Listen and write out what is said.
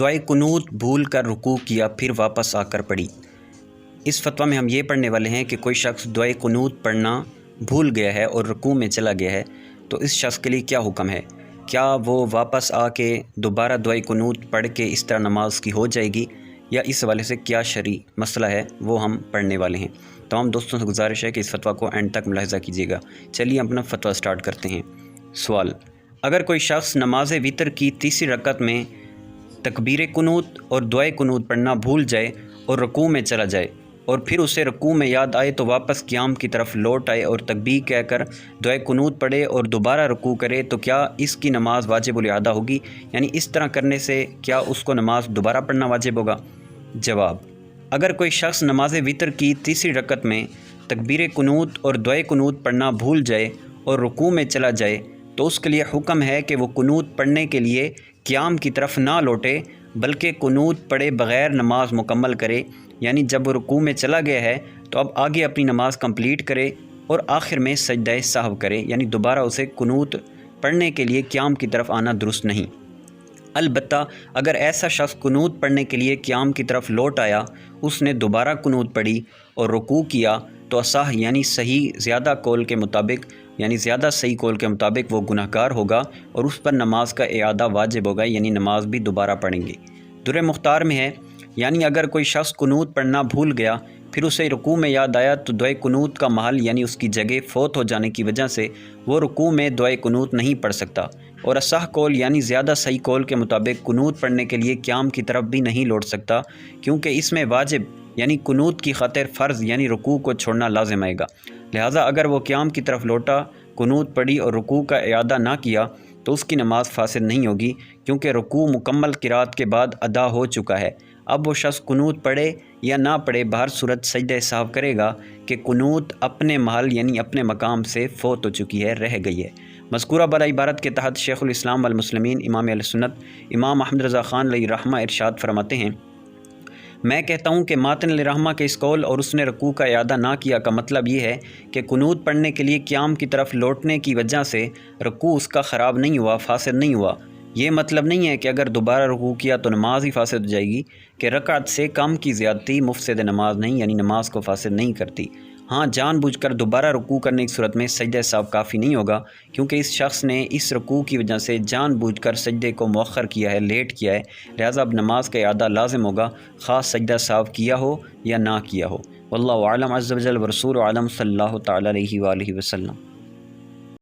دعائے قنوت بھول کر رکوع کیا پھر واپس آ کر پڑھی۔ اس فتویٰ میں ہم یہ پڑھنے والے ہیں کہ کوئی شخص دعائے قنوت پڑھنا بھول گیا ہے اور رکوع میں چلا گیا ہے تو اس شخص کے لیے کیا حکم ہے؟ کیا وہ واپس آ کے دوبارہ دعائے قنوت پڑھ کے اس طرح نماز کی ہو جائے گی، یا اس حوالے سے کیا شرعی مسئلہ ہے وہ ہم پڑھنے والے ہیں۔ تمام دوستوں سے گزارش ہے کہ اس فتویٰ کو اینڈ تک ملاحظہ کیجیے گا۔ چلیے اپنا فتویٰ سٹارٹ کرتے ہیں۔ سوال: اگر کوئی شخص نماز وتر کی تیسری رکعت میں تکبیر قنوت اور دعائے قنوت پڑھنا بھول جائے اور رکوع میں چلا جائے اور پھر اسے رکوع میں یاد آئے تو واپس قیام کی طرف لوٹ آئے اور تکبیر کہہ کر دعائے قنوت پڑھے اور دوبارہ رکوع کرے تو کیا اس کی نماز واجب الاعادہ ہوگی؟ یعنی اس طرح کرنے سے کیا اس کو نماز دوبارہ پڑھنا واجب ہوگا؟ جواب: اگر کوئی شخص نماز وتر کی تیسری رکعت میں تکبیر قنوت اور دعائے قنوت پڑھنا بھول جائے اور رکوع میں چلا جائے تو اس کے لیے حکم ہے کہ وہ قنوت پڑھنے کے لیے قیام کی طرف نہ لوٹے بلکہ قنوت پڑھے بغیر نماز مکمل کرے، یعنی جب وہ رکوع میں چلا گیا ہے تو اب آگے اپنی نماز کمپلیٹ کرے اور آخر میں سجدہ سہو کرے، یعنی دوبارہ اسے قنوت پڑھنے کے لیے قیام کی طرف آنا درست نہیں۔ البتہ اگر ایسا شخص قنوت پڑھنے کے لیے قیام کی طرف لوٹ آیا، اس نے دوبارہ قنوت پڑھی اور رکوع کیا تو اصح یعنی زیادہ صحیح قول کے مطابق وہ گناہ گار ہوگا اور اس پر نماز کا اعادہ واجب ہوگا، یعنی نماز بھی دوبارہ پڑھیں گے۔ در مختار میں ہے، یعنی اگر کوئی شخص قنوت پڑھنا بھول گیا پھر اسے رکوع میں یاد آیا تو دعائے قنوت کا محل یعنی اس کی جگہ فوت ہو جانے کی وجہ سے وہ رکوع میں دعائے قنوت نہیں پڑھ سکتا، اور اصح قول یعنی زیادہ صحیح قول کے مطابق قنوت پڑھنے کے لیے قیام کی طرف بھی نہیں لوٹ سکتا، کیونکہ اس میں واجب یعنی قنوت کی خاطر فرض یعنی رکوع کو چھوڑنا لازم آئے گا۔ لہٰذا اگر وہ قیام کی طرف لوٹا، قنوت پڑھی اور رکوع کا اعادہ نہ کیا تو اس کی نماز فاسد نہیں ہوگی، کیونکہ رکوع مکمل قرات کے بعد ادا ہو چکا ہے۔ اب وہ شخص قنوت پڑھے یا نہ پڑھے بہر صورت سجدہ سہو کرے گا کہ قنوت اپنے محل یعنی اپنے مقام سے فوت ہو چکی ہے، رہ گئی ہے۔ مذکورہ بالا عبارت کے تحت شیخ الاسلام والمسلمین امام اہل سنت امام احمد رضا خان علیہ رحمہ ارشاد فرماتے ہیں: میں کہتا ہوں کہ ماتن علیہ رحمہ کے اس قول اور اس نے رکوع کا اعادہ نہ کیا کا مطلب یہ ہے کہ قنوت پڑھنے کے لیے قیام کی طرف لوٹنے کی وجہ سے رکوع اس کا خراب نہیں ہوا، فاسد نہیں ہوا۔ یہ مطلب نہیں ہے کہ اگر دوبارہ رکوع کیا تو نماز ہی فاسد ہو جائے گی، کہ رکعت سے کم کی زیادتی مفسد نماز نہیں، یعنی نماز کو فاسد نہیں کرتی۔ ہاں، جان بوجھ کر دوبارہ رکوع کرنے کی صورت میں سجدہ سہو کافی نہیں ہوگا، کیونکہ اس شخص نے اس رکوع کی وجہ سے جان بوجھ کر سجدے کو مؤخر کیا ہے، لیٹ کیا ہے، لہٰذا اب نماز کا اعادہ لازم ہوگا، خاص سجدہ سہو کیا ہو یا نہ کیا ہو۔ واللہ اعلم عز وجل ورسولہ اعلم صلی اللہ تعالی علیہ وآلہ وسلم۔